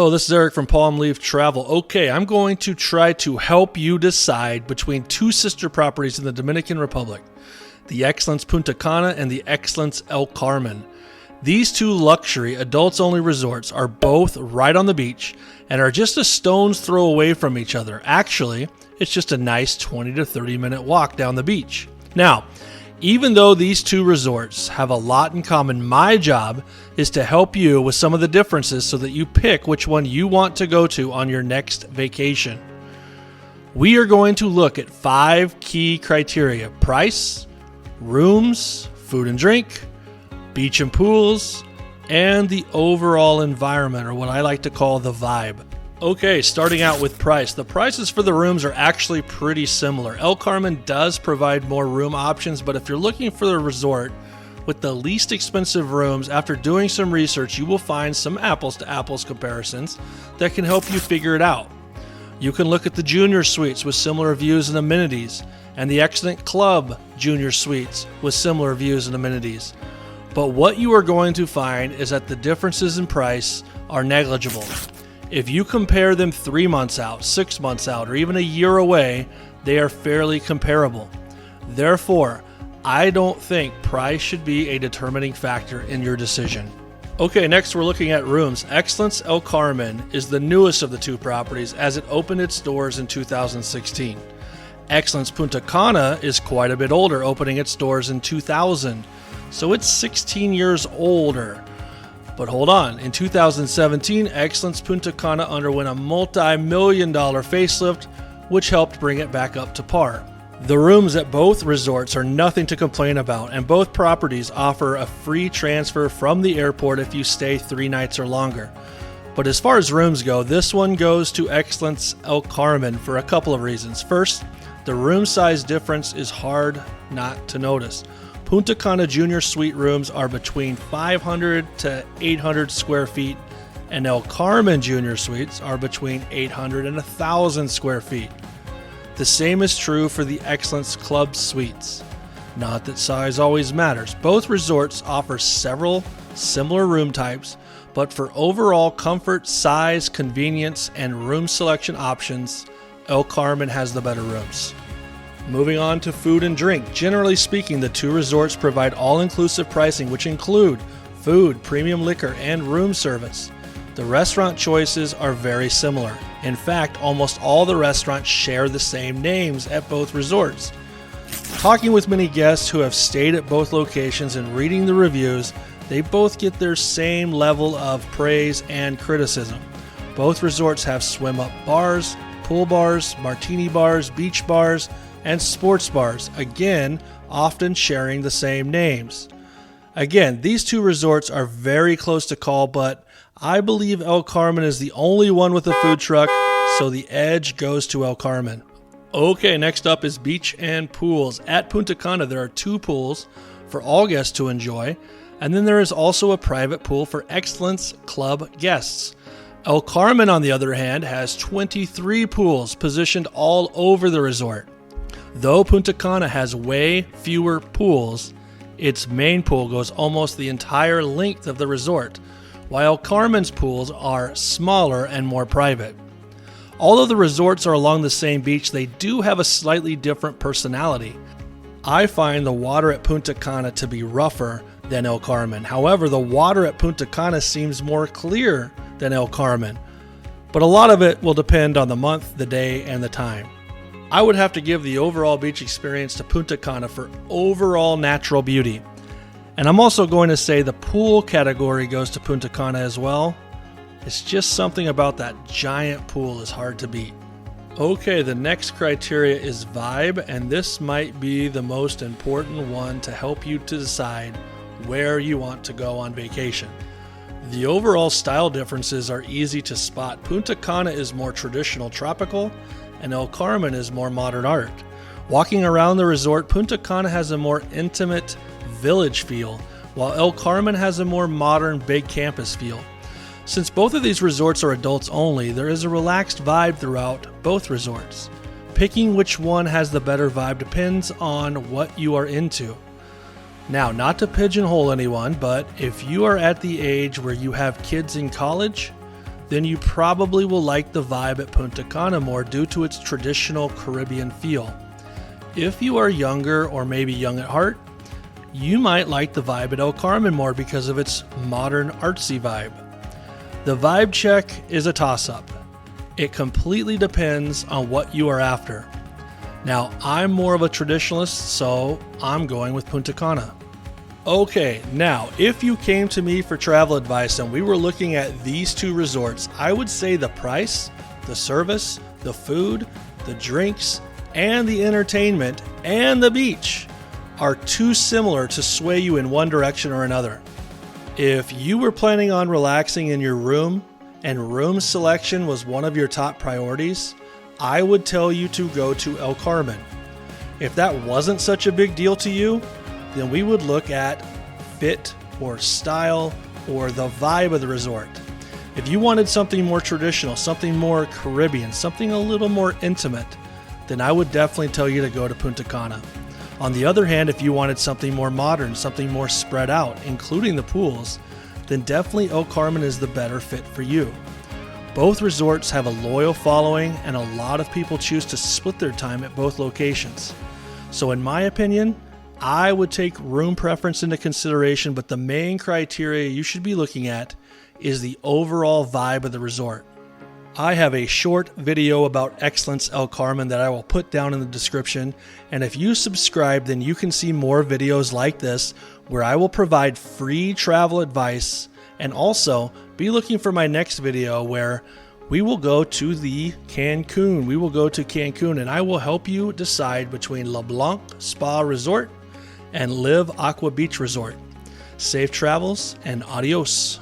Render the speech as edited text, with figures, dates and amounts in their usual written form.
Hello, this is Eric from Palm Leaf Travel. Okay, I'm going to try to help you decide between two sister properties in the Dominican Republic, the Excellence Punta Cana and the Excellence El Carmen. These two luxury, adults-only resorts are both right on the beach and are just a stone's throw away from each other. Actually, it's just a nice 20 to 30 minute walk down the beach. Now, even though these two resorts have a lot in common, my job is to help you with some of the differences so that you pick which one you want to go to on your next vacation. We are going to look at 5 key criteria: price, rooms, food and drink, beach and pools, and the overall environment, or what I like to call the vibe. Okay, starting out with price. The prices for the rooms are actually pretty similar. El Carmen does provide more room options, but if you're looking for the resort with the least expensive rooms, after doing some research, you will find some apples to apples comparisons that can help you figure it out. You can look at the junior suites with similar views and amenities, and the Excellent Club junior suites with similar views and amenities. But what you are going to find is that the differences in price are negligible. If you compare them 3 months out, 6 months out, or even a year away, they are fairly comparable. Therefore, I don't think price should be a determining factor in your decision. Okay, next we're looking at rooms. Excellence El Carmen is the newest of the two properties as it opened its doors in 2016. Excellence Punta Cana is quite a bit older, opening its doors in 2000. So it's 16 years older. But hold on, in 2017, Excellence Punta Cana underwent a multi-million-dollar facelift, which helped bring it back up to par. The rooms at both resorts are nothing to complain about, and both properties offer a free transfer from the airport if you stay 3 nights or longer. But as far as rooms go, this one goes to Excellence El Carmen for a couple of reasons. First, the room size difference is hard not to notice. Punta Cana Junior Suite rooms are between 500 to 800 square feet, and El Carmen Junior Suites are between 800 and 1,000 square feet. The same is true for the Excellence Club Suites. Not that size always matters. Both resorts offer several similar room types, but for overall comfort, size, convenience, and room selection options, El Carmen has the better rooms. Moving on to food and drink. Generally speaking, the two resorts provide all-inclusive pricing, which include food, premium liquor, and room service. The restaurant choices are very similar. In fact, almost all the restaurants share the same names at both resorts. Talking with many guests who have stayed at both locations and reading the reviews, they both get their same level of praise and criticism. Both resorts have swim-up bars, pool bars, martini bars, beach bars, and sports bars, again, often sharing the same names. Again, these two resorts are very close to call, but I believe El Carmen is the only one with a food truck, so the edge goes to El Carmen. Okay, next up is beach and pools. At Punta Cana, there are 2 pools for all guests to enjoy, and then there is also a private pool for Excellence Club guests. El Carmen, on the other hand, has 23 pools positioned all over the resort. Though Punta Cana has way fewer pools, its main pool goes almost the entire length of the resort, while Carmen's pools are smaller and more private. Although the resorts are along the same beach, they do have a slightly different personality. I find the water at Punta Cana to be rougher than El Carmen. However, the water at Punta Cana seems more clear than El Carmen, but a lot of it will depend on the month, the day, and the time. I would have to give the overall beach experience to Punta Cana for overall natural beauty. And I'm also going to say the pool category goes to Punta Cana as well. It's just something about that giant pool is hard to beat. Okay, the next criteria is vibe, and this might be the most important one to help you to decide where you want to go on vacation. The overall style differences are easy to spot. Punta Cana is more traditional tropical, and El Carmen is more modern art. Walking around the resort, Punta Cana has a more intimate village feel, while El Carmen has a more modern big campus feel. Since both of these resorts are adults only, there is a relaxed vibe throughout both resorts. Picking which one has the better vibe depends on what you are into. Now, not to pigeonhole anyone, but if you are at the age where you have kids in college, then you probably will like the vibe at Punta Cana more due to its traditional Caribbean feel. If you are younger or maybe young at heart, you might like the vibe at El Carmen more because of its modern artsy vibe. The vibe check is a toss-up. It completely depends on what you are after. Now, I'm more of a traditionalist, so I'm going with Punta Cana. Okay, now, if you came to me for travel advice and we were looking at these two resorts, I would say the price, the service, the food, the drinks, and the entertainment, and the beach are too similar to sway you in one direction or another. If you were planning on relaxing in your room and room selection was one of your top priorities, I would tell you to go to El Carmen. If that wasn't such a big deal to you, then we would look at fit or style or the vibe of the resort. If you wanted something more traditional, something more Caribbean, something a little more intimate, then I would definitely tell you to go to Punta Cana. On the other hand, if you wanted something more modern, something more spread out, including the pools, then definitely El Carmen is the better fit for you. Both resorts have a loyal following and a lot of people choose to split their time at both locations. So in my opinion, I would take room preference into consideration, but the main criteria you should be looking at is the overall vibe of the resort. I have a short video about Excellence El Carmen that I will put down in the description, and if you subscribe, then you can see more videos like this where I will provide free travel advice, and also be looking for my next video where we will go to Cancun. We will go to Cancun and I will help you decide between LeBlanc Spa Resort and Live Aqua Beach Resort. Safe travels and adios.